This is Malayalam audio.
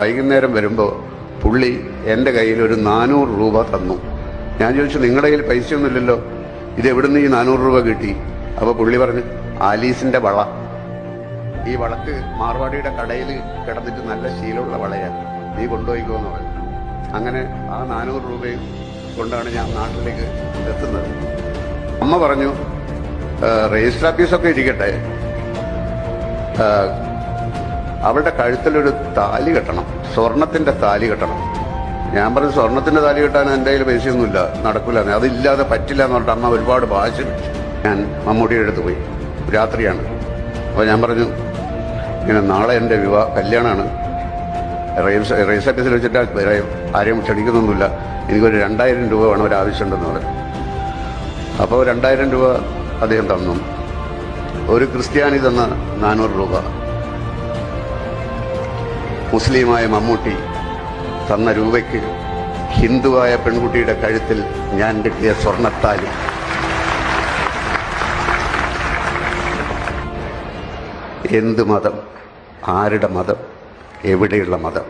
വൈകുന്നേരം വരുമ്പോൾ പുള്ളി എൻ്റെ കയ്യിൽ ഒരു 400 രൂപ തന്നു. ഞാൻ ചോദിച്ചു, നിങ്ങളുടെ കയ്യിൽ പൈസയൊന്നുമില്ലല്ലോ, ഇത് എവിടുന്ന് ഈ 400 രൂപ കിട്ടി? അപ്പോൾ പുള്ളി പറഞ്ഞു, ആലീസിന്റെ വള. ഈ വളക്ക് മാർവാടിയുടെ കടയിൽ കിടന്നിട്ട് നല്ല ശീലമുള്ള വളയാണ്, നീ കൊണ്ടുപോയിക്കോന്ന് പറഞ്ഞു. അങ്ങനെ ആ 400 രൂപയും കൊണ്ടാണ് ഞാൻ നാട്ടിലേക്ക് എത്തുന്നത്. അമ്മ പറഞ്ഞു, രജിസ്റ്റർ ഓഫീസൊക്കെ ഇരിക്കട്ടെ, അവളുടെ കഴുത്തിലൊരു താലി കെട്ടണം, സ്വർണത്തിന്റെ താലി കെട്ടണം. ഞാൻ പറഞ്ഞു, സ്വർണത്തിന്റെ താലി കെട്ടാൻ എൻ്റെ കയ്യിൽ പൈസയൊന്നുമില്ല, നടക്കില്ല, അതില്ലാതെ പറ്റില്ല എന്ന് പറഞ്ഞിട്ട് അമ്മ ഒരുപാട് വാശി പിടിച്ചു. ഞാൻ മമ്മൂട്ടിയുടെ അടുത്ത് പോയി, രാത്രിയാണ്. അപ്പോൾ ഞാൻ പറഞ്ഞു, ഇങ്ങനെ നാളെ എൻ്റെ കല്യാണമാണ്, രജിസ്റ്റർ ഓഫീസിൽ വെച്ചിട്ട് ആരെയും ക്ഷണിക്കുന്നൊന്നുമില്ല, എനിക്കൊരു 2000 രൂപ വേണം, ഒരു ആവശ്യമുണ്ടെന്ന് പറഞ്ഞു. അപ്പോൾ 2000 രൂപ അദ്ദേഹം തന്നു. ഒരു ക്രിസ്ത്യാനി തന്ന 400 രൂപ, മുസ്ലിമായ മമ്മൂട്ടി തന്ന രൂപയ്ക്ക് ഹിന്ദുവായ പെൺകുട്ടിയുടെ കഴുത്തിൽ ഞാൻ കിട്ടിയ സ്വർണ്ണത്താലി. എന്ത് മതം, ആരുടെ മതം, എവിടെയുള്ള മതം?